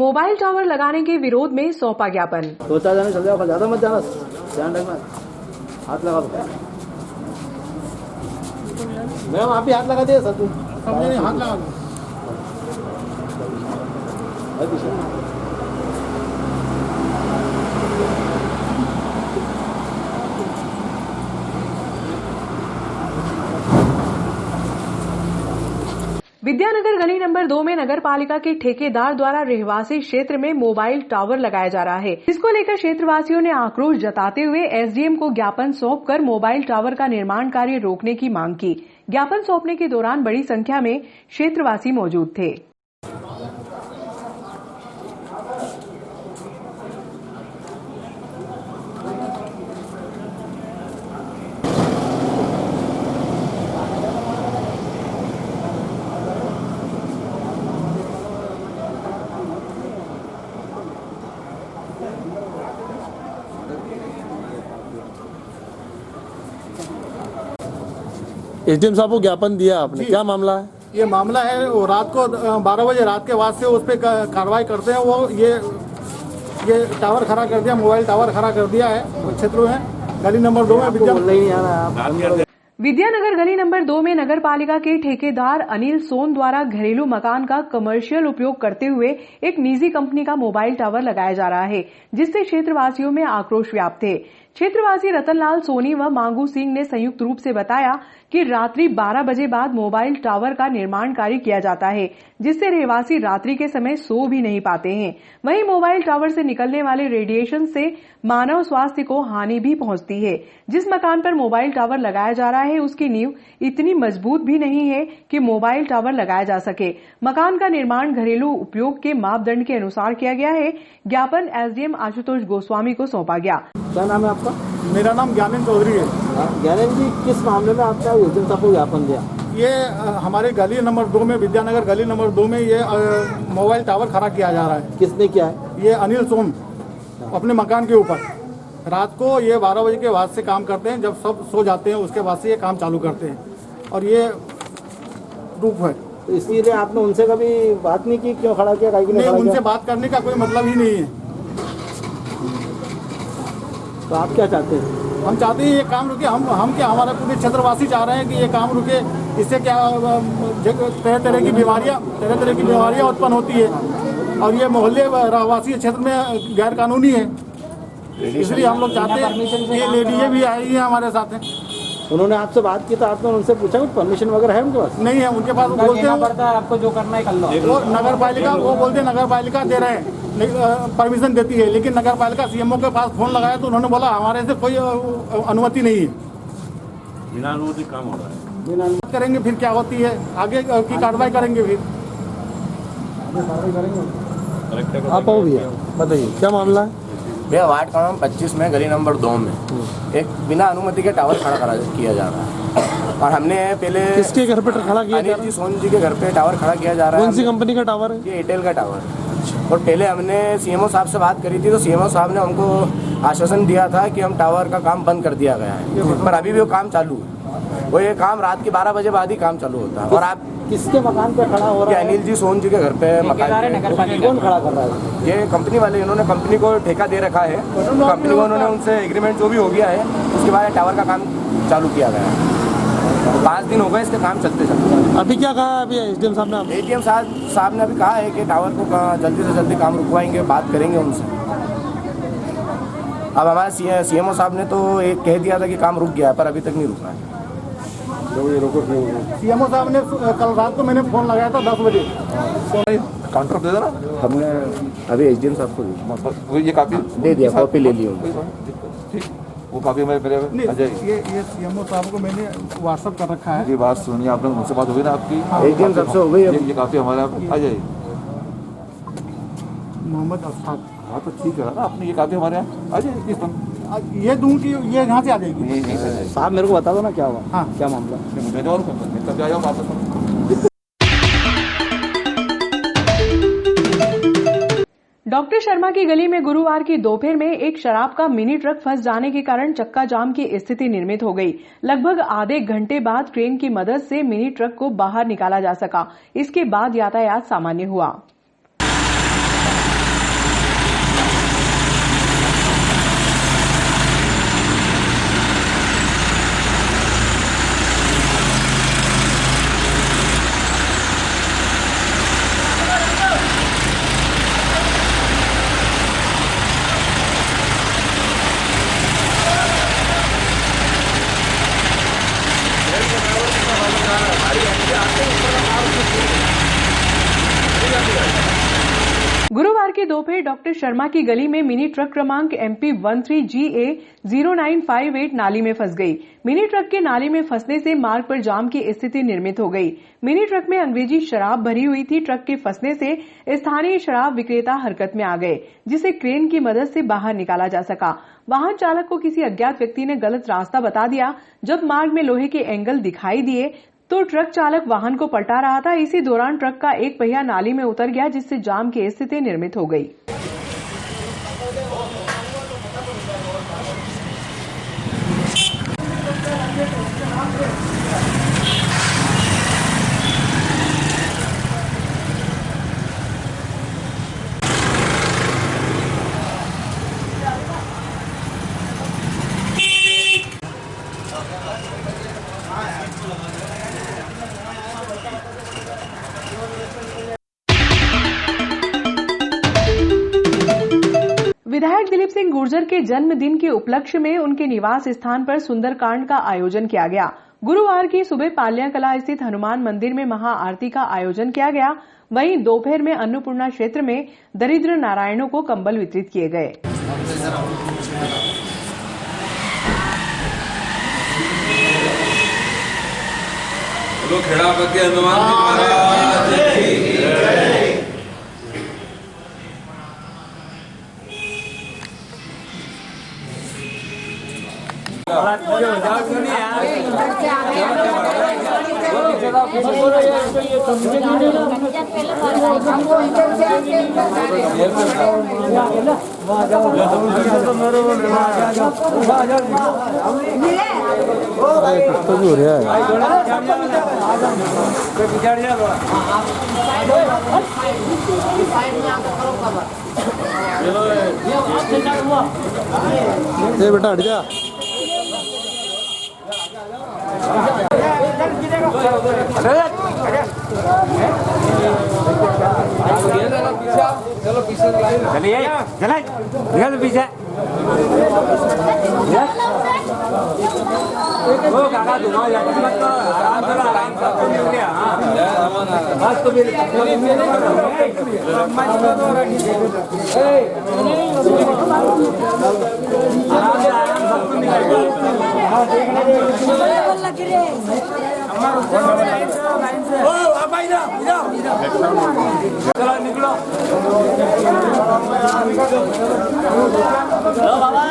Mobile tower लगाने के विरोध में सौंपा ज्ञापन। 2-4 जने चल जाओ, ज्यादा मत जाना, ध्यान रखना, हाथ लगा दो। मैम आप भी हाथ लगा दिए सर, तुम हाथ लगा दो। विद्यानगर गली नंबर 2 में नगर पालिका के ठेकेदार द्वारा रहवासी क्षेत्र में मोबाइल टावर लगाया जा रहा है, जिसको लेकर क्षेत्रवासियों ने आक्रोश जताते हुए एसडीएम को ज्ञापन सौंपकर मोबाइल टावर का निर्माण कार्य रोकने की मांग की। ज्ञापन सौंपने के दौरान बड़ी संख्या में क्षेत्रवासी मौजूद थे। एसडीएम साहब को ज्ञापन दिया आपने, क्या मामला है? ये मामला है, वो रात को 12 बजे रात के बाद से उस पर कार्रवाई करते हैं। वो ये टावर खड़ा कर दिया, मोबाइल टावर खड़ा कर दिया है क्षेत्र में, गली नंबर 2 में। विद्यानगर गली नंबर 2 में नगर पालिका के ठेकेदार अनिल सोन द्वारा घरेलू मकान का कमर्शियल उपयोग करते हुए एक निजी कंपनी का मोबाइल टावर लगाया जा रहा है, जिससे क्षेत्रवासियों में आक्रोश व्याप्त है। क्षेत्रवासी रतनलाल सोनी व मांगू सिंह ने संयुक्त रूप से बताया कि रात्रि 12 बजे बाद मोबाइल टावर का निर्माण कार्य किया जाता है, जिससे रहवासी रात्रि के समय सो भी नहीं पाते हैं। वहीं मोबाइल टावर से निकलने वाले रेडिएशन से मानव स्वास्थ्य को हानि भी पहुंचती है। जिस मकान पर मोबाइल टावर लगाया जा रहा है उसकी नींव इतनी मजबूत भी नहीं है कि मोबाइल टावर लगाया जा सके। मकान का निर्माण घरेलू उपयोग के मापदंड के अनुसार किया गया है। ज्ञापन एसडीएम आशुतोष गोस्वामी को सौंपा गया। क्या नाम है आपका? मेरा नाम ज्ञानेंद्र चौधरी है। ज्ञानेंद्र जी, किस मामले में आपका एसडीएम साहब को ज्ञापन दिया? ये हमारे गली नंबर 2 में, विद्यानगर गली नंबर 2 में ये मोबाइल टावर खड़ा किया जा रहा है। किसने किया है? ये अनिल सोम अपने मकान के ऊपर। रात को ये 12 बजे के बाद से काम करते हैं, जब सब सो जाते हैं उसके बाद से ये काम चालू करते हैं, और ये प्रूफ है। तो इसीलिए आपने उनसे कभी बात नहीं की, क्यों खड़ा किया? नहीं, उनसे बात करने का कोई मतलब ही नहीं है। तो आप क्या चाहते हैं? हम चाहते हैं ये काम रुके। हम क्या, हमारे पूरे क्षेत्रवासी चाह रहे हैं कि ये काम रुके। इससे क्या तरह तरह की बीमारियां उत्पन्न होती है, और ये मोहल्ले रहवासी क्षेत्र में गैर कानूनी है। इसलिए हम लोग चाहते हैं, ये लेडीजें भी आई हैं हमारे साथ हैं। उन्होंने आपसे बात की तो आपने उनसे पूछा कुछ परमिशन वगैरह है उनके पास? नहीं है उनके पास। बोलते हैं पड़ता है आपको जो करना है कर लो। वो नगर पालिका, वो बोलते हैं नगर पालिका दे रहे हैं, परमिशन देती है, लेकिन नगर पालिका सीएमओ के पास फोन लगाया तो उन्होंने बोला हमारे से कोई अनुमति नहीं है। बिना अनुमति काम हो रहा है। बिना अनुमति करेंगे फिर क्या होती है, आगे की कार्रवाई करेंगे। फिर आप आओ भैया, बताइए क्या मामला है? भैया वार्ड क्रमांक 25 में गली नंबर 2 में एक बिना अनुमति के टावर खड़ा किया जा रहा है, और हमने पहले किसके घर पे खड़ा किया? अनिल जी सोन जी के घर पे टावर खड़ा किया जा रहा है। कौन सी कंपनी का टावर है? ये एयरटेल का टावर है। और पहले हमने सीएमओ साहब से बात करी थी, तो सीएमओ साहब ने हमको आश्वासन दिया था कि हम टावर का काम बंद कर दिया गया है, पर अभी भी वो काम चालू है। वो ये काम रात के 12 बजे बाद ही काम चालू होता है। और आप किसके मकान पे खड़ा हो रहा है? अनिल जी सोन जी के घर पे मकान। कौन खड़ा कर रहा है? ये कंपनी वाले, इन्होंने कंपनी को ठेका दे रखा है। कंपनी को उन्होंने उनसे एग्रीमेंट जो भी हो गया है, उसके बाद टावर का काम चालू किया गया है। 5 दिन हो गए इसके काम चलते चलते। अभी क्या कहा अभी एसडीएम साहब ने? एसडीएम साहब ने अभी कहा है कि टावर को जल्दी से जल्दी काम रुकवाएंगे, बात करेंगे उनसे। अब हमारे सीएमओ साहब ने तो एक कह दिया था कि काम रुक गया है, पर अभी तक नहीं रुका है। सीएमओ साहब ने कल रात को मैंने फोन लगाया था 10 बजे। काउंटर दे देना। हमने अभी एसडीएम साहब को ये काफी दे दिया, कॉपी ले ली। वो काफी मेरे ये सीएमओ साहब को मैंने व्हाट्सएप कर रखा है। ये बात सुनिए, आपने उनसे बात हो गई ना आपकी? एसडीएम साहब से हो गई। ये काफी हमारा आ जाइए मोहम्मद अफसाद। हाँ तो ठीक है ना, आपने ये काफी हमारे यहाँ आ जाइए। किस दिन ये दूं कि ये यहाँ से आ जाएगी? साहब मेरे को बता दो ना क्या हुआ। हाँ, क्या मामला? मुझे और कब आ जाओ वापस। डॉक्टर शर्मा की गली में गुरुवार की दोपहर में एक शराब का मिनी ट्रक फंस जाने के कारण चक्का जाम की स्थिति निर्मित हो गई। लगभग आधे घंटे बाद क्रेन की मदद से मिनी ट्रक को बाहर निकाला जा सका। इसके बाद यातायात सामान्य हुआ। दोपहर डॉक्टर शर्मा की गली में मिनी ट्रक क्रमांक MP 13GA 0958 नाली में फंस गई। मिनी ट्रक के नाली में फंसने से मार्ग पर जाम की स्थिति निर्मित हो गई। मिनी ट्रक में अंग्रेजी शराब भरी हुई थी। ट्रक के फंसने से स्थानीय शराब विक्रेता हरकत में आ गए, जिसे क्रेन की मदद से बाहर निकाला जा सका। वाहन चालक को किसी अज्ञात व्यक्ति ने गलत रास्ता बता दिया। जब मार्ग में लोहे के एंगल दिखाई दिए तो ट्रक चालक वाहन को पलटा रहा था। इसी दौरान ट्रक का एक पहिया नाली में उतर गया, जिससे जाम की स्थिति निर्मित हो गई। विधायक दिलीप सिंह गुर्जर के जन्मदिन के उपलक्ष्य में उनके निवास स्थान पर सुंदरकांड का आयोजन किया गया। गुरुवार की सुबह पाल्या कला स्थित हनुमान मंदिर में महाआरती का आयोजन किया गया। वहीं दोपहर में अन्नपूर्णा क्षेत्र में दरिद्र नारायणों को कंबल वितरित किए गए। खेड़ापति हनुमान जी महाराज की जय। तो भी हो रहा है। ये बेटा हट जा। चलो पीछे चलिए चलो पीछे काका धुआं आराम चलो निकलो बाबा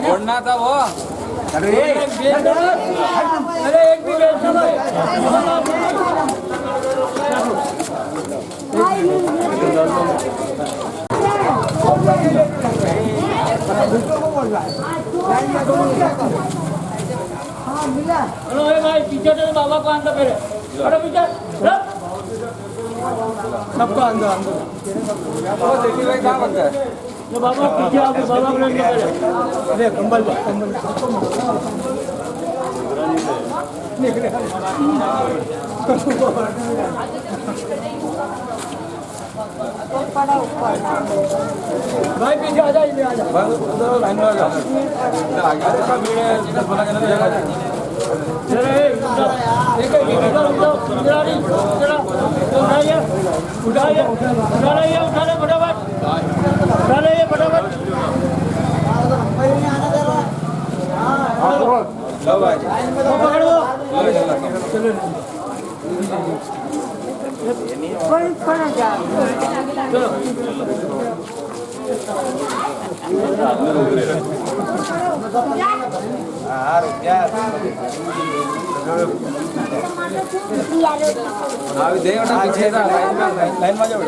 छोड़ना था वो। अरे एक भी भाई पीछे तो बाबा को अंदर पहले पीछे सबको अंदर देखिए भाई कहाँ बनता है जो बाबा पीछे आप बाबा को लेंगे अरे कंबल भाई पीछे आ जाइए आ जाओ लाइन में आ जाओ पीछे लाइन में जाओ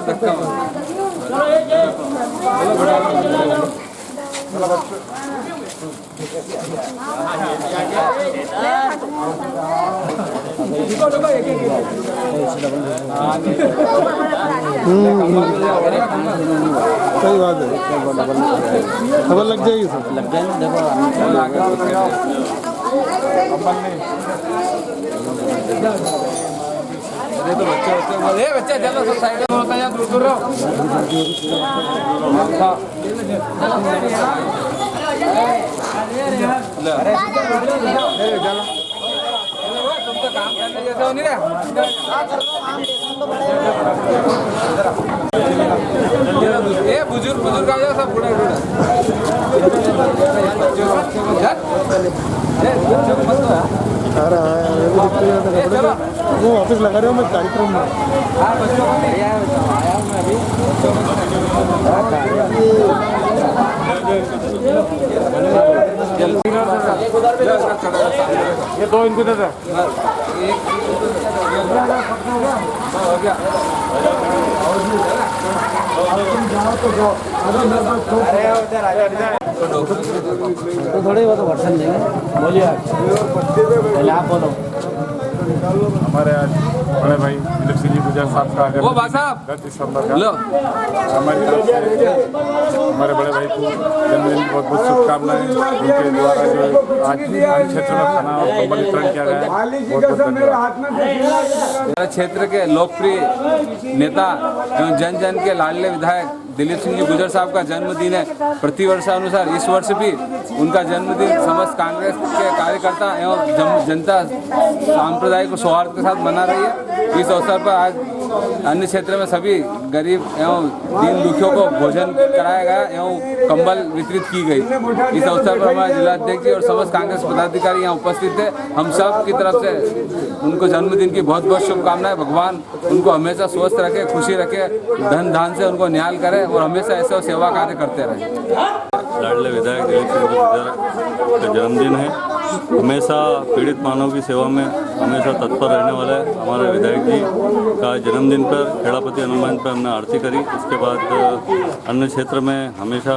धक्का सही बात है, खबर लग जाएगी सर। लग जाएगी देखो ये तो बच्चे चलो सब साइड में होता है, दूर दूर रहो। तुम तो काम करने जैसे हो नहीं रहा। ये बुजुर्ग बुजुर्ग आ जाओ सब बूढ़ा बूढ़ा। वो ऑफिस लगा रहे हो मैं कार्यक्रम में। हाँ बच्चों को आया हूँ मैं अभी। ये दो इनको दे दे। हो गया। तो थोड़ी बहुत वर्षन देंगे। बोलिए पहले आप बोलो। हमारे आज बड़े भाई दिलीप सिंह जी गुजर साहब का वो भाई साहब 10 दिसंबर का लो हमारी तरफ से हमारे बड़े भाई को जन्मदिन की बहुत बहुत शुभकामनाएं। उनके द्वारा जो आज क्षेत्र में खाना और कंबल वितरण किया गया है, बहुत बहुत धन्यवाद। हमारे क्षेत्र के लोकप्रिय नेता एवं जन जन के लाडले विधायक दिलीप सिंह जी गुजर साहब का जन्मदिन है। प्रतिवर्षानुसार इस वर्ष भी उनका जन्मदिन समस्त कांग्रेस के कार्यकर्ता एवं जनता सांप्रदायिक सौहार्द के साथ मना रही है। इस अवसर पर आज अन्य क्षेत्र में सभी गरीब एवं दीन दुखियों को भोजन कराया गया एवं कंबल वितरित की गई। इस अवसर पर हमारे जिलाध्यक्ष जी और समस्त कांग्रेस पदाधिकारी यहाँ उपस्थित थे। हम सब की तरफ से उनको जन्मदिन की बहुत बहुत शुभकामनाएं। भगवान उनको हमेशा स्वस्थ रखे, खुशी रखे, धन धान से उनको न्याल करे और हमेशा ऐसे सेवा कार्य करते रहे। लाडले विधायक दिलीप सिंह गुजर का जन्मदिन है। हमेशा पीड़ित मानव की सेवा में हमेशा तत्पर रहने वाले हमारे विधायक जी का जन्मदिन पर खेड़ापति हनुमान पर हमने आरती करी। इसके बाद अन्य क्षेत्र में हमेशा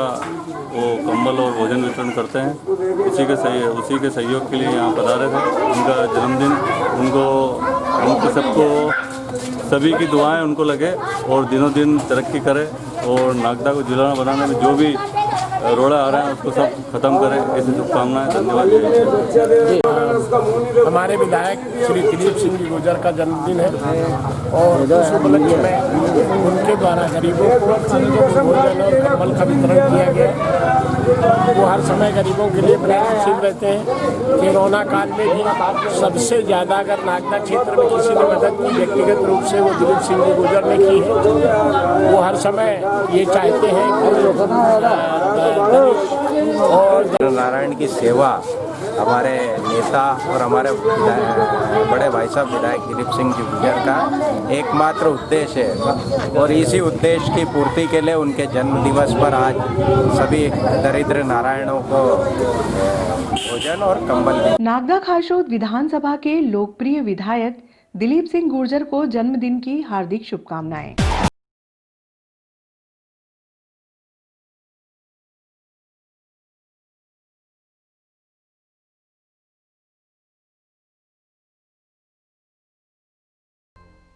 वो कंबल और भोजन वितरण करते हैं। उसी के सहयोग के लिए यहाँ पधारे थे। उनका जन्मदिन उनको सबको सभी की दुआएं उनको लगे और दिनों दिन तरक्की करे और नागदा को जिला बनाने में जो भी रोड़ा आ रहे हैं उसको सब खत्म करें। ऐसी शुभकामनाएं। धन्यवाद। हमारे विधायक श्री दिलीप सिंह जी गुजर का जन्मदिन है और उस उपलक्ष्य में उनके द्वारा गरीबों को भोजन और कंबल का वितरण किया गया। वो हर समय गरीबों के लिए प्रयत्नशील रहते हैं। कोरोना काल में भी सबसे ज़्यादा अगर नागदा क्षेत्र में किसी ने मदद की व्यक्तिगत रूप से वो दिलीप सिंह जी गुजर ने की है। वो हर समय ये चाहते हैं और नारायण की सेवा हमारे नेता और हमारे बड़े भाई साहब विधायक दिलीप सिंह जी गुजर का एकमात्र उद्देश्य है और इसी उद्देश्य की पूर्ति के लिए उनके जन्म दिवस पर आज सभी दरिद्र नारायणों को भोजन और कंबल। नागदा खारशोद विधानसभा के लोकप्रिय विधायक दिलीप सिंह गुर्जर को जन्मदिन की हार्दिक शुभकामनाएं।